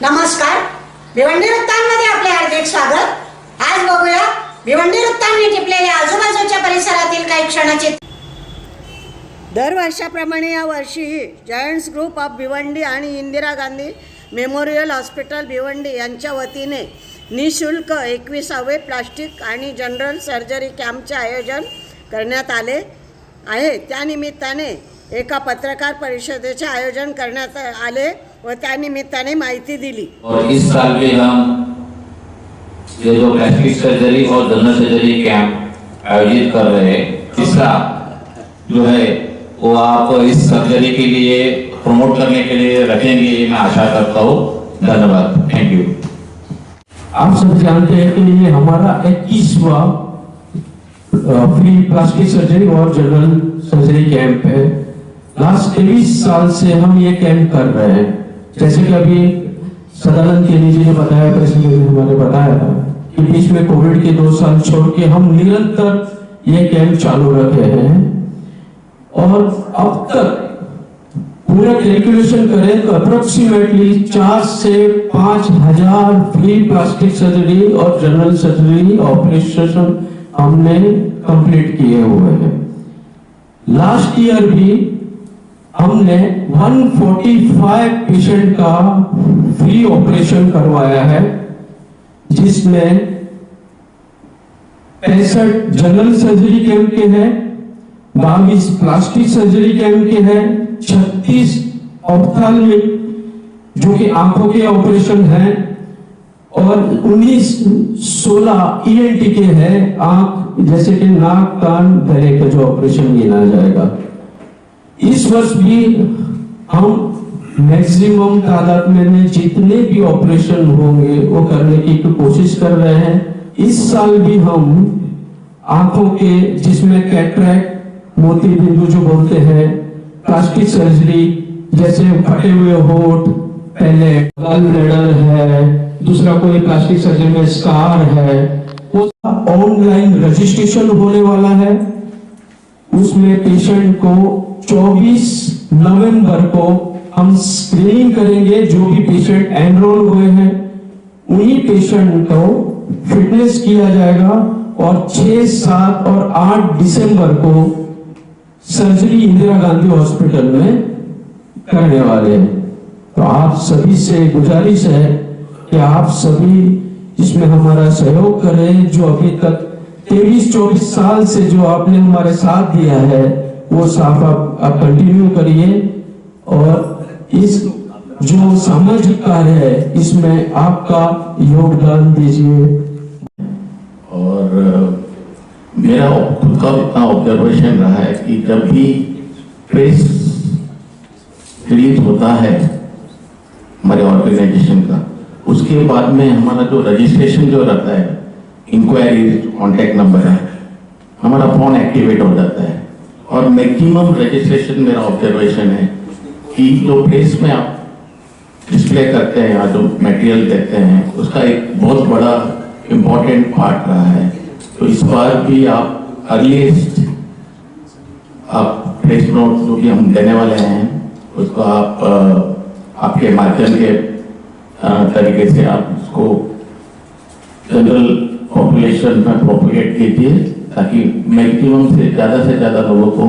नमस्कार, भिवंडी वृत्तांमध्ये आपले हार्दिक स्वागत। आज बघूया भिवंडी वृत्तांनी टिपलेल्या आजूबाजूच्या परिसरातील काही क्षणाचे। दरवर्षाप्रमाणे या वर्षीही जायंट्स ग्रुप ऑफ भिवंडी आणि इंदिरा गांधी मेमोरियल हॉस्पिटल भिवंडी यांच्या वतीने निःशुल्क 21वे प्लास्टिक आणि जनरल सर्जरी कॅम्पचे आयोजन करण्यात आले आहे। त्यानिमित्ताने एका पत्रकार परिषदेचे आयोजन करण्यात आले व त्यानिमित्ताने माहिती दिली। और इस साल भी हम ये जो प्लास्टिक सर्जरी और जनरल सर्जरी कैंप आयोजित कर रहे हैं, तीसरा जो है वो आप इस सर्जरी के लिए प्रमोट करने के लिए रखेंगे, ये मैं आशा करता हूँ। धन्यवाद, थैंक यू। आप सब जानते हैं कि ये हमारा 21वां फ्री प्लास्टिक सर्जरी और जनरल सर्जरी कैंप है। लास्ट 23 साल से हम ये कैंप कर रहे हैं। जैसे कि अभी सदानंद केनी जी ने बताया, प्रेसिडेंट ने हमारे बताया था कि बीच में कोविड के 2 साल छोड़ के हम निरंतर ये कैंप चालू रखे हैं और अब तक पूरा कैलकुलेशन करें तो अप्रोक्सीमेटली 4 से 5 हजार फ्री प्लास्टिक सर्जरी और जनरल सर्जरी ऑपरेशन हमने कंप्लीट किए हुए हैं। लास्ट ईयर भी हमने 145 पेशेंट का फ्री ऑपरेशन करवाया है, जिसमें 65 जनरल सर्जरी कैंप के हैं, 22 प्लास्टिक सर्जरी कैंप के हैं, 36 ऑप्थेल्मिक जो कि आंखों के ऑपरेशन हैं और 16 ईएनटी के हैं, आंख जैसे कि नाक कान गले का जो ऑपरेशन गिना जाएगा। इस वर्ष भी हम मैक्सिमम तादाद में जितने भी ऑपरेशन होंगे वो करने की कोशिश कर रहे हैं। इस साल भी हम आंखों के जिसमें कैटरैक्ट, मोती बिंदु जो बोलते हैं, प्लास्टिक सर्जरी जैसे फटे हुए होठ, पहले गल ब्लैडर है, दूसरा कोई प्लास्टिक सर्जरी में स्कार है, वो ऑनलाइन रजिस्ट्रेशन होने वाला है। उसमें पेशेंट को 24 नवंबर को हम स्क्रीनिंग करेंगे। जो भी पेशेंट एनरोल हुए हैं उन्हीं पेशेंट को फिटनेस किया जाएगा और 6, 7 और 8 दिसंबर को सर्जरी इंदिरा गांधी हॉस्पिटल में करने वाले हैं। तो आप सभी से गुजारिश है कि आप सभी इसमें हमारा सहयोग करें। जो अभी तक 23-24 साल से जो आपने हमारे साथ दिया है वो साफ आप कंटिन्यू करिए और इस जो सामाजिक कार्य है इसमें आपका योगदान दीजिए। और मेरा खुद का इतना ऑब्जर्वेशन रहा है कि जब भी प्रेस रिलीज होता है हमारे ऑर्गेनाइजेशन का, उसके बाद में हमारा जो रजिस्ट्रेशन जो रहता है, इंक्वायरी कॉन्टैक्ट नंबर है, हमारा फोन एक्टिवेट हो जाता है और मैक्सिमम रजिस्ट्रेशन मेरा ऑब्जर्वेशन है कि जो प्रेस में आप डिस्प्ले करते हैं या जो मटेरियल देते हैं उसका एक बहुत बड़ा इम्पोर्टेंट पार्ट रहा है। तो इस बार भी आप अर्लीस्ट आप प्रेस नोट जो भी हम देने वाले हैं उसको आप आपके माध्यम के तरीके से आप उसको जनरल पॉपुलेशन में प्रोपोगेट कीजिए ताकि मैक्सिमम से ज्यादा लोगों को,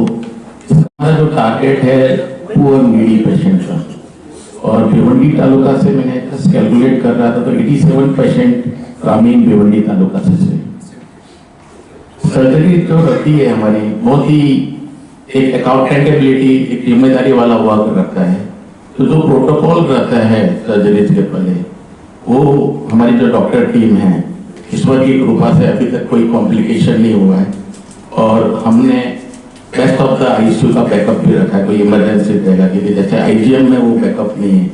हमारा जो टारगेट है पुअर नीडी पेशेंट का, और भिवंडी तालुका से मैंने कैलकुलेट कर रहा था तो 87% ग्रामीण भिवंडी तालुका से सर्जरी जो रहती है हमारी बहुत ही एक अकाउंटेबिलिटी, एक जिम्मेदारी वाला वर्क रहता है। तो जो प्रोटोकॉल रहता है सर्जरी के पहले वो हमारी जो डॉक्टर टीम है ईश्वर की कृपा से अभी तक कोई कॉम्प्लिकेशन नहीं हुआ है और हमने बेस्ट ऑफ द आईसीयू का बैकअप भी रखा है। कोई इमरजेंसी रहेगा क्योंकि जैसे आईजीएम में वो बैकअप नहीं है,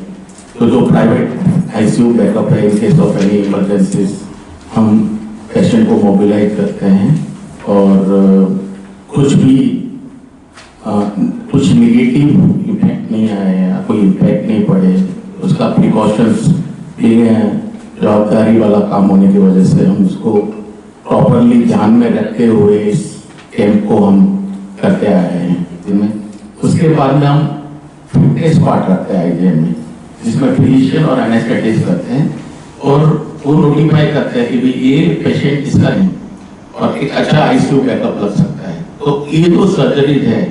तो जो प्राइवेट आईसीयू बैकअप है in case of any emergency हम पेशेंट को मोबिलाइज करते हैं और कुछ निगेटिव इम्पैक्ट नहीं आए या कोई इम्पैक्ट नहीं पड़े उसका प्रिकॉशंस लिए हैं। जवाबदारी वाला काम होने की वजह से हम उसको प्रॉपरली ध्यान में रखते हुए इस कैंप को हम करते आए हैं। उसके बाद में हम फिटनेस पार्ट रखते हैं आईजीएम में, जिसमें फिजिशियन और एनेस्थेटिस्ट करते हैं और वो नोटिफाई करते हैं कि भाई ये पेशेंट इसका नहीं और एक अच्छा आईसीयू बैकअप लग सकता है। तो ये तो सर्जरीज है,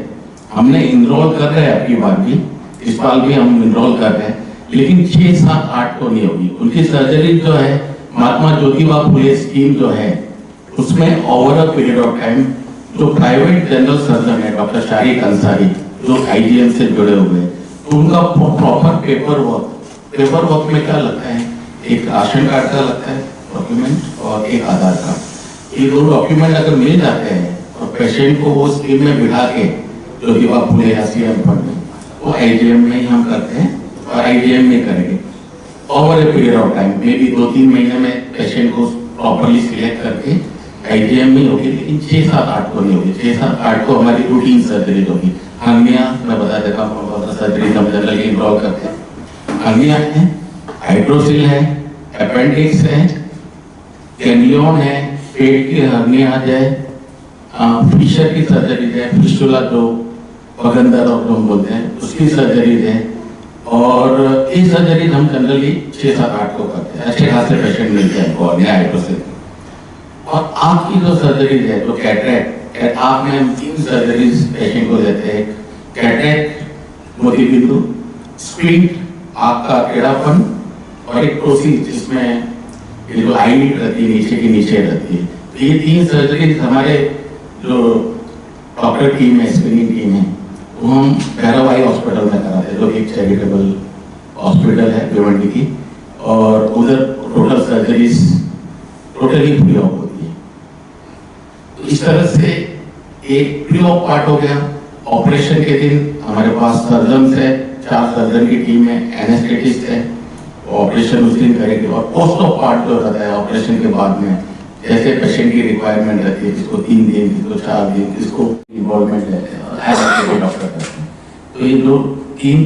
हमने इनरोल कर रहे हैं आपकी बार भी, इस बार भी हम इनरोल कर रहे हैं, लेकिन 6, 7, 8 तो नहीं होगी। उनकी सर्जरी जो है महात्मा ज्योतिबा फुले स्कीम जो है उसमें over a period of time जो प्राइवेट जनरल सर्जन है डॉक्टर शारिक अंसारी जो आईजीएम से जुड़े हुए हैं, तो उनका प्रॉपर पेपर वर्क में क्या लगता है, एक राशन कार्ड का लगता है डॉक्यूमेंट और एक आधार कार्ड। ये 2 डॉक्यूमेंट अगर मिल जाते हैं और पेशेंट को वो स्कीम में बिठा के ज्योतिबा फुले या सीएम फंड में वो आईजीएम में ही हम करते हैं और आईजीएम में करेंगे over a period of time, may be 2-3 महीने में पेशेंट को प्रॉपरली सिलेक्ट करके आईजीएम में होगी, लेकिन 6, 7, 8 को नहीं होगी। 6, 7, 8 को हमारी रूटीन सर्जरी होगी। हर्निया मैं बता देता हूँ, सर्जरी हम जनरली इनरोल करते हैं। हर्निया है, हाइड्रोसिल है, अपेंडिक्स है, कैनियन है, पेट की हर्निया है, फिशर की सर्जरी है, फिस्टुला जो बगंदर और जो हम बोलते हैं उसकी सर्जरी है, और ये सर्जरी हम जनरली 6, 7, 8 को करते हैं। अच्छे खासे पेशेंट मिलते हैं हमको हर्निया हाइड्रोसिल। और आँख की जो सर्जरी है जो कैटरेक्ट, आँख में हम 3 सर्जरीज पेशेंट को देते हैं। कैटरेक्ट मोतीबिंदु, स्क्वींट आँख का टेढ़ापन और एक प्रोसीज जिसमें ये जो आईलिड रहती है नीचे की नीचे रहती है। तो ये 3 सर्जरीज हमारे जो डॉक्टर टीम है, स्क्रीनिंग टीम है, वो हम भैरवाई हॉस्पिटल में कराते हैं जो एक चैरिटेबल हॉस्पिटल है भिवंडी की, और उधर total surgeries totally free of होती है। तो इस तरह से एक फ्री ऑफ पार्ट हो गया। ऑपरेशन के दिन हमारे पास सर्जन है, 4 सर्जन की टीम है, एनेस्थेटिस्ट है, ऑपरेशन उस दिन करेंगे। और पोस्ट ऑफ पार्ट जो रहता है ऑपरेशन के बाद में, जैसे पेशेंट की रिक्वायरमेंट रहती है, किसको 3 दिन, किसको 4 दिन, किसको इन्वॉल्वमेंट रहते हैं और डॉक्टर करते हैं। तो ये जो 3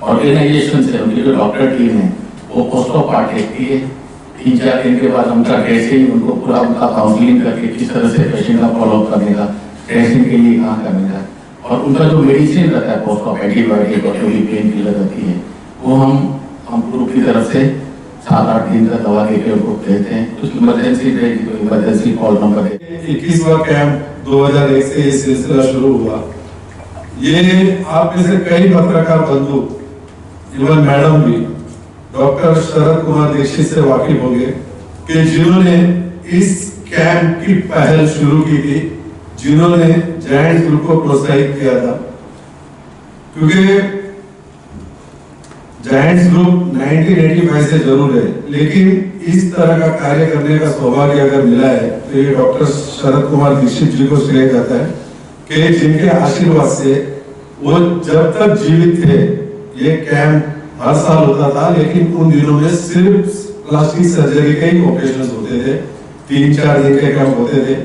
ऑर्गेनाइजेशन है उनकी जो डॉक्टर टीम है वो पोस्ट ऑफ पार्ट देखती है। 3-4 दिन के बाद उनका ड्रेसिंग, उनको पूरा उनका काउंसलिंग करके किस तरह से पेशेंट का फॉलोअप करने का, ड्रेसिंग के लिए कहाँ करने का, और उनका जो मेडिसिन रहता है पोस्ट ऑफ एंटीबायोटिक और जो भी पेन किलर रहती है वो हम ग्रुप की तरफ से 7-8 दिन का दवा देकर उनको देते हैं। तो इमरजेंसी रहेगी तो इमरजेंसी कॉल नंबर है। 21वां कैंप 2001 से ये सिलसिला शुरू हुआ। ये आप में से कई पत्रकार बंधु, इवन मैडम भी डॉक्टर शरद कुमार दीक्षित से वाकिफ होंगे कि जिन्होंने इस कैंप की पहल शुरू की थी, जिन्होंने जायंट्स ग्रुप को प्रोत्साहित किया था। क्योंकि जायंट्स ग्रुप 1985 से जरूर है, लेकिन इस तरह का कार्य करने का सौभाग्य अगर मिला है तो ये डॉक्टर शरद कुमार दीक्षित जी को श्रेय जाता है कि जिनके आशीर्वाद से वो जब तक जीवित थे ये कैंप हर साल होता था, लेकिन उन दिनों में सिर्फ प्लास्टिक सर्जरी के ही ऑपरेशन होते थे। 3-4 दिन के कैंप होते थे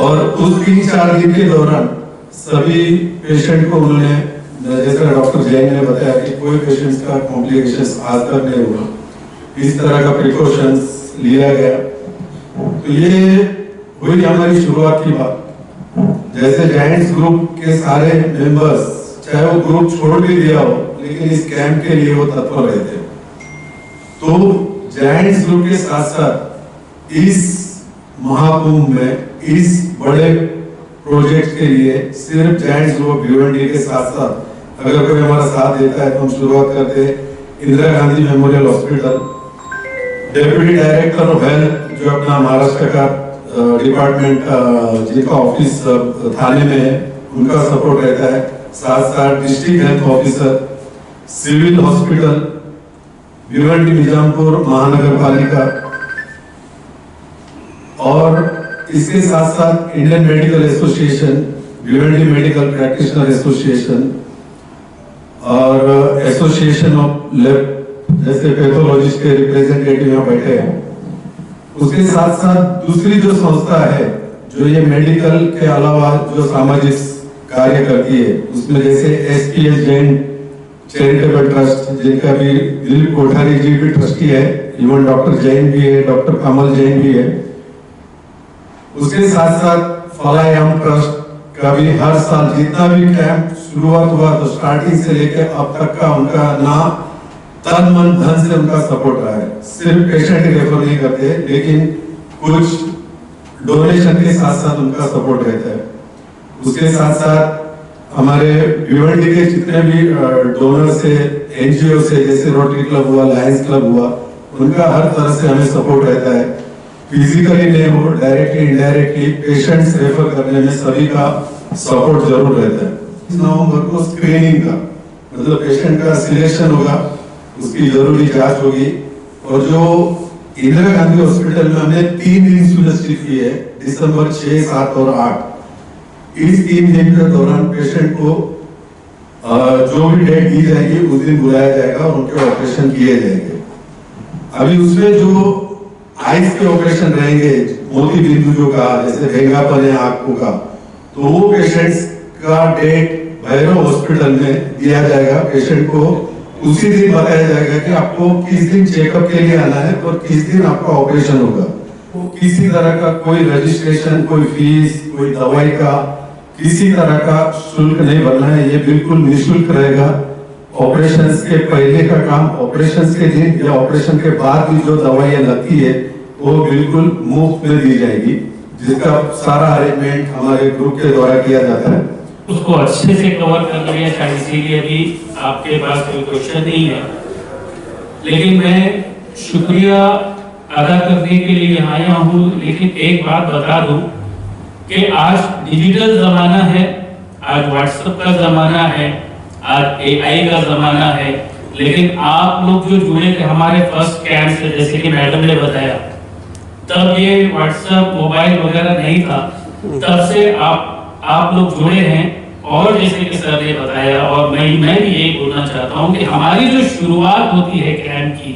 और उस 3-4 दिन के दौरान सभी पेशेंट को उन्होंने, जैसा डॉक्टर जैन ने बताया कि कोई पेशेंट्स का कॉम्प्लिकेशंस आज तक नहीं हुआ, इस तरह का प्रिकॉशंस लिया गया। तो ये हुई हमारी शुरुआत की बात। जैसे जायंट्स ग्रुप के सारे मेंबर्स, चाहे वो ग्रुप छोड़ भी दिया हो, लेकिन इस कैंप के लिए वो तत्पर रहते हैं। तो जायंट्स ग्रुप के साथ साथ इस महाकुंभ में, इस बड़े प्रोजेक्ट के लिए सिर्फ जायंट्स ग्रुप भिवंडी के साथ साथ अगर कोई हमारा साथ देता है तो हम शुरुआत करते हैं Indira Gandhi memorial hospital, deputy director of health जो अपना महाराष्ट्र का डिपार्टमेंट जिनका ऑफिस थाने में है उनका सपोर्ट रहता है, साथ साथ district health officer, civil hospital Bhiwandi Nizampur Mahanagar Palika, और इसके साथ साथ Indian medical association, Bhiwandi medical practitioner association और एसोसिएशन ऑफ लैब जैसे पैथोलॉजिस्ट के रिप्रेजेंटेटिव यहाँ बैठे हैं। उसके साथ साथ दूसरी जो संस्था है जो ये मेडिकल के अलावा जो सामाजिक कार्य करती है, उसमें जैसे एसपीएस जैन चैरिटेबल ट्रस्ट जिनका भी दिलीप कोठारी जी भी ट्रस्टी है, इवन डॉक्टर जैन भी है, डॉक्टर कमल जैन भी है। उसके साथ साथ फलायाम ट्रस्ट का भी हर साल जितना भी कैंप शुरुआत हुआ तो स्टार्टिंग से लेकर अब तक का उनका ना तन मन धन से उनका सपोर्ट रहा है। सिर्फ पेशेंट ही रेफर नहीं करते, लेकिन कुछ डोनेशन के साथ साथ उनका सपोर्ट रहता है। उसके साथ साथ हमारे भिवंडी के जितने भी डोनर से, एनजीओ से, जैसे रोटरी क्लब हुआ, लायंस क्लब हुआ, उनका हर तरह से हमें सपोर्ट रहता है। फिजिकली नहीं हो, डायरेक्टली इनडायरेक्टली पेशेंट्स रेफर करने में सभी का सपोर्ट जरूर रहता है। 9 नवंबर को स्क्रीनिंग का मतलब पेशेंट का सिलेक्शन होगा, उसकी जरूरी जांच होगी। और जो इंदिरा गांधी हॉस्पिटल में हमने 3 दिन सुनिश्चित की है, दिसंबर 6, 7 और 8। इस 3 दिन के दौरान पेशेंट को जो भी डेट दी जाएगी उस दिन बुलाया जाएगा और उनके ऑपरेशन किए जाएंगे। अभी उसमें जो आइस के ऑपरेशन रहेंगे, मोती बिंदु जो कहा, जैसे भेंगापन है आंखों का, तो वो पेशेंट्स का डेट भैरव हॉस्पिटल में दिया जाएगा। पेशेंट को उसी दिन बताया जाएगा कि आपको किस दिन चेकअप के लिए आना है और किस दिन आपका ऑपरेशन होगा। किसी तरह का कोई रजिस्ट्रेशन, कोई फीस, कोई दवाई का किसी तरह का शुल्क नहीं भरना है, ये बिल्कुल निःशुल्क रहेगा। ऑपरेशंस के पहले का काम, ऑपरेशंस के दिन या ऑपरेशन के बाद भी जो दवाइयां लगती है वो बिल्कुल मुफ्त में दी जाएगी, जिसका सारा अरेंजमेंट हमारे ग्रुप के द्वारा किया जाता है। उसको अच्छे से कवर कर लिया, शायद इसीलिए अभी आपके पास कोई क्वेश्चन नहीं है। लेकिन मैं शुक्रिया अदा करने के लिए यहाँ आया हूँ। लेकिन एक बात बता दूं कि आज डिजिटल जमाना है, आज व्हाट्सएप का जमाना है, आज एआई का जमाना है। लेकिन आप लोग जो जुड़े थे हमारे फर्स्ट कैंप से, जैसे कि मैडम ने बताया, तब ये व्हाट्सएप, मोबाइल वगैरह नहीं था, तब से आप लोग जुड़े हैं। और जैसे कि सर ने बताया, और मैं भी यही बोलना चाहता हूँ कि हमारी जो शुरुआत होती है कैंप की,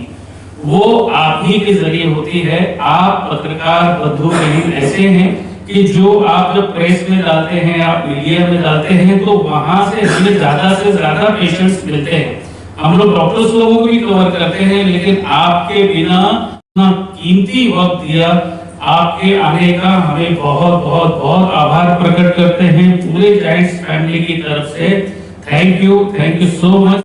वो आप ही के जरिए होती है। आप पत्रकार बंधु कहीं ऐसे हैं कि जो आप जब प्रेस में डालते हैं, आप मीडिया में डालते हैं, तो वहां से हमें ज्यादा से ज्यादा पेशेंट्स मिलते हैं। हम लोग डॉक्टर्स लोगों को भी कवर करते हैं, लेकिन आपके बिना इतना कीमती वक्त दिया, आपके आने का हमें बहुत बहुत बहुत आभार प्रकट करते हैं पूरे जायंट्स फैमिली की तरफ से। Thank you so much.